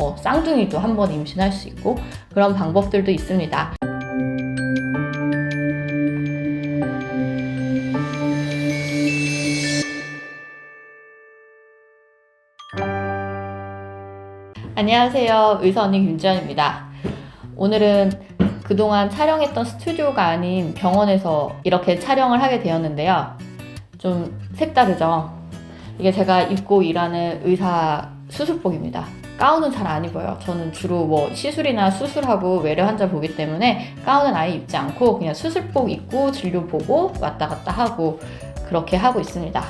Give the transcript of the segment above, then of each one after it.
뭐 쌍둥이도 한 번 임신할 수 있고 그런 방법들도 있습니다. 안녕하세요. 의사 언니 김지연입니다. 오늘은 그동안 촬영했던 스튜디오가 아닌 병원에서 이렇게 촬영을 하게 되었는데요. 좀 색다르죠? 이게 제가 입고 일하는 의사 수술복입니다. 가운은 잘 안 입어요. 저는 주로 뭐 시술이나 수술하고 외래 환자 보기 때문에 가운은 아예 입지 않고 그냥 수술복 입고 진료 보고 왔다 갔다 하고 그렇게 하고 있습니다.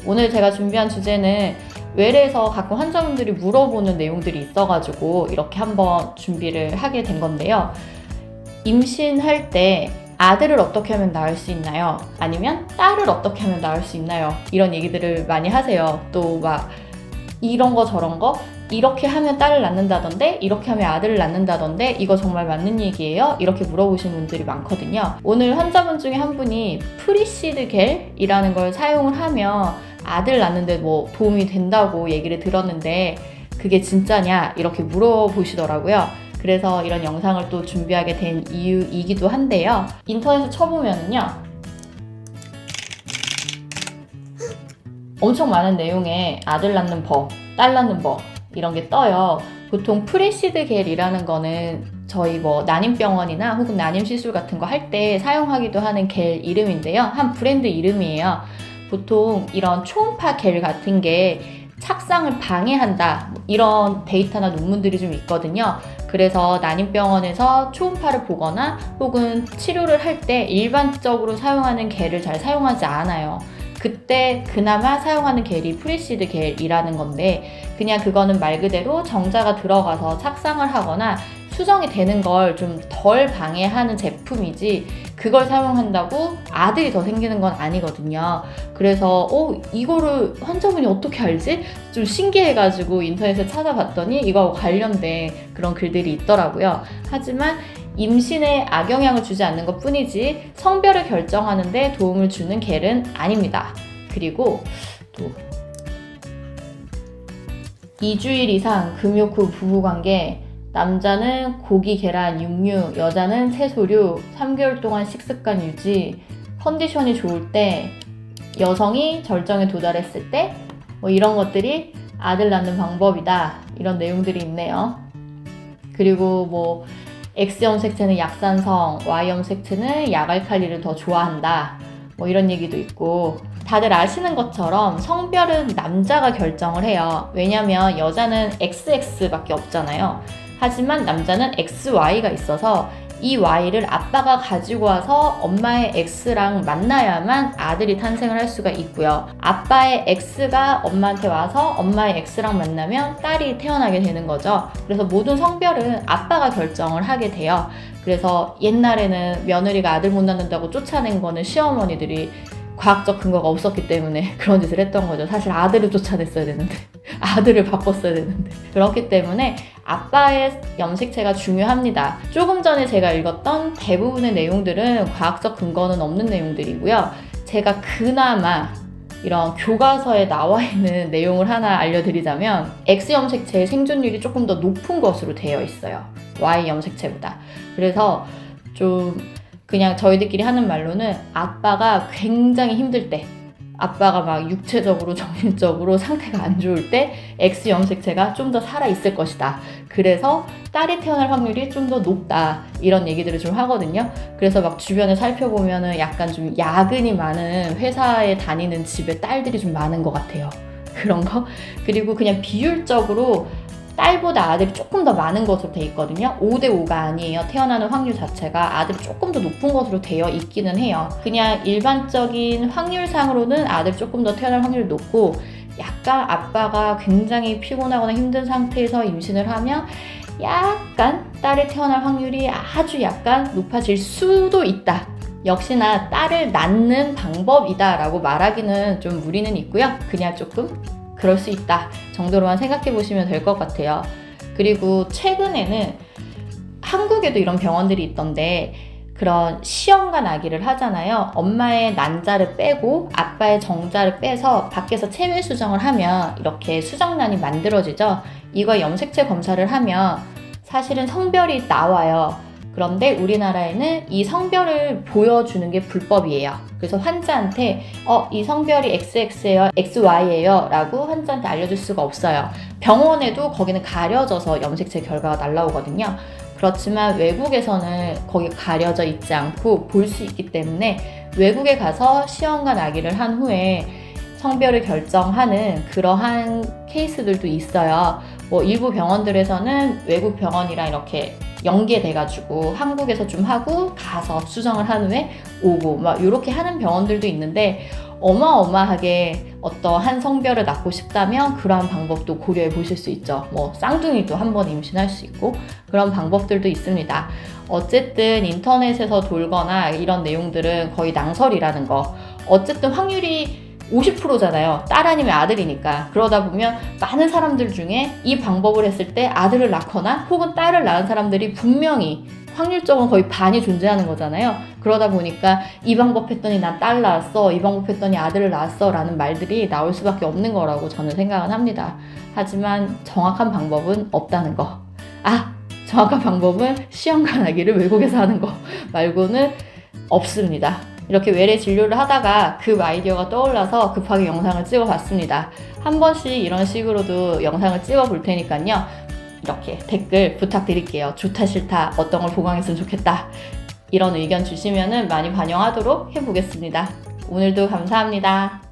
오늘 제가 준비한 주제는 외래에서 가끔 환자분들이 물어보는 내용들이 있어가지고 이렇게 한번 준비를 하게 된 건데요. 임신할 때 아들을 어떻게 하면 낳을 수 있나요? 아니면 딸을 어떻게 하면 낳을 수 있나요? 이런 얘기들을 많이 하세요. 또 막 이런 거 저런 거 이렇게 하면 딸을 낳는다던데 이렇게 하면 아들을 낳는다던데 이거 정말 맞는 얘기예요? 이렇게 물어보시는 분들이 많거든요. 오늘 환자분 중에 한 분이 프리시드 겔이라는 걸 사용을 하면 아들 낳는데 뭐 도움이 된다고 얘기를 들었는데 그게 진짜냐 이렇게 물어보시더라고요. 그래서 이런 영상을 또 준비하게 된 이유이기도 한데요. 인터넷에 쳐보면은요 엄청 많은 내용의 아들 낳는 법, 딸 낳는 법 이런 게 떠요. 보통 프리시드 겔이라는 거는 저희 뭐 난임병원이나 혹은 난임시술 같은 거 할 때 사용하기도 하는 겔 이름인데요. 한 브랜드 이름이에요. 보통 이런 초음파 겔 같은 게 착상을 방해한다 이런 데이터나 논문들이 좀 있거든요. 그래서 난임병원에서 초음파를 보거나 혹은 치료를 할 때 일반적으로 사용하는 겔을 잘 사용하지 않아요. 그때 그나마 사용하는 겔이 프리시드 겔이라는 건데 그냥 그거는 말 그대로 정자가 들어가서 착상을 하거나 수정이 되는 걸 좀 덜 방해하는 제품이지 그걸 사용한다고 아들이 더 생기는 건 아니거든요. 그래서 이거를 환자분이 어떻게 알지? 좀 신기해가지고 인터넷에 찾아봤더니 이거하고 관련된 그런 글들이 있더라고요. 하지만 임신에 악영향을 주지 않는 것 뿐이지 성별을 결정하는 데 도움을 주는 겔은 아닙니다. 그리고 또 2주일 이상 금욕 후 부부관계 남자는 고기, 계란, 육류, 여자는 채소류, 3개월 동안 식습관 유지, 컨디션이 좋을 때, 여성이 절정에 도달했을 때, 뭐 이런 것들이 아들 낳는 방법이다. 이런 내용들이 있네요. 그리고 뭐 X염색체는 약산성, Y염색체는 약알칼리를 더 좋아한다. 뭐 이런 얘기도 있고 다들 아시는 것처럼 성별은 남자가 결정을 해요. 왜냐면 여자는 XX밖에 없잖아요. 하지만 남자는 XY가 있어서 이 Y를 아빠가 가지고 와서 엄마의 X랑 만나야만 아들이 탄생을 할 수가 있고요. 아빠의 X가 엄마한테 와서 엄마의 X랑 만나면 딸이 태어나게 되는 거죠. 그래서 모든 성별은 아빠가 결정을 하게 돼요. 그래서 옛날에는 며느리가 아들 못 낳는다고 쫓아낸 거는 시어머니들이 과학적 근거가 없었기 때문에 그런 짓을 했던 거죠. 사실 아들을 쫓아냈어야 되는데 아들을 바꿨어야 되는데 그렇기 때문에 아빠의 염색체가 중요합니다. 조금 전에 제가 읽었던 대부분의 내용들은 과학적 근거는 없는 내용들이고요. 제가 그나마 이런 교과서에 나와 있는 내용을 하나 알려드리자면 X염색체의 생존율이 조금 더 높은 것으로 되어 있어요. Y염색체보다. 그래서 좀 그냥 저희들끼리 하는 말로는 아빠가 굉장히 힘들 때 아빠가 막 육체적으로 정신적으로 상태가 안 좋을 때 X염색체가 좀 더 살아있을 것이다. 그래서 딸이 태어날 확률이 좀 더 높다. 이런 얘기들을 좀 하거든요. 그래서 막 주변을 살펴보면은 약간 좀 야근이 많은 회사에 다니는 집에 딸들이 좀 많은 것 같아요. 그런 거. 그리고 그냥 비율적으로 딸보다 아들이 조금 더 많은 것으로 되어 있거든요. 5대5가 아니에요. 태어나는 확률 자체가 아들이 조금 더 높은 것으로 되어 있기는 해요. 그냥 일반적인 확률상으로는 아들이 조금 더 태어날 확률이 높고 약간 아빠가 굉장히 피곤하거나 힘든 상태에서 임신을 하면 약간 딸이 태어날 확률이 아주 약간 높아질 수도 있다. 역시나 딸을 낳는 방법이다 라고 말하기는 좀 무리는 있고요. 그냥 조금 그럴 수 있다 정도로만 생각해 보시면 될 것 같아요. 그리고 최근에는 한국에도 이런 병원들이 있던데 그런 시험관 아기를 하잖아요. 엄마의 난자를 빼고 아빠의 정자를 빼서 밖에서 체외 수정을 하면 이렇게 수정란이 만들어지죠. 이거 염색체 검사를 하면 사실은 성별이 나와요. 그런데 우리나라에는 이 성별을 보여주는 게 불법이에요. 그래서 환자한테 이 성별이 XX예요, XY예요 라고 환자한테 알려줄 수가 없어요. 병원에도 거기는 가려져서 염색체 결과가 날라오거든요. 그렇지만 외국에서는 거기 가려져 있지 않고 볼 수 있기 때문에 외국에 가서 시험관 아기를 한 후에 성별을 결정하는 그러한 케이스들도 있어요. 뭐 일부 병원들에서는 외국 병원이랑 이렇게 연계돼가지고 한국에서 좀 하고 가서 수정을 한 후에 오고 막 이렇게 하는 병원들도 있는데 어마어마하게 어떠한 성별을 낳고 싶다면 그러한 방법도 고려해 보실 수 있죠. 뭐 쌍둥이도 한 번 임신할 수 있고 그런 방법들도 있습니다. 어쨌든 인터넷에서 돌거나 이런 내용들은 거의 낭설이라는 거. 어쨌든 확률이 50%잖아요. 딸 아니면 아들이니까. 그러다 보면 많은 사람들 중에 이 방법을 했을 때 아들을 낳거나 혹은 딸을 낳은 사람들이 분명히 확률적으로 거의 반이 존재하는 거잖아요. 그러다 보니까 이 방법 했더니 난 딸 낳았어, 이 방법 했더니 아들을 낳았어 라는 말들이 나올 수밖에 없는 거라고 저는 생각은 합니다. 하지만 정확한 방법은 없다는 거. 정확한 방법은 시험관 아기를 외국에서 하는 거 말고는 없습니다. 이렇게 외래 진료를 하다가 그 아이디어가 떠올라서 급하게 영상을 찍어봤습니다. 한 번씩 이런 식으로도 영상을 찍어볼 테니까요. 이렇게 댓글 부탁드릴게요. 좋다 싫다 어떤 걸 보강했으면 좋겠다 이런 의견 주시면 많이 반영하도록 해보겠습니다. 오늘도 감사합니다.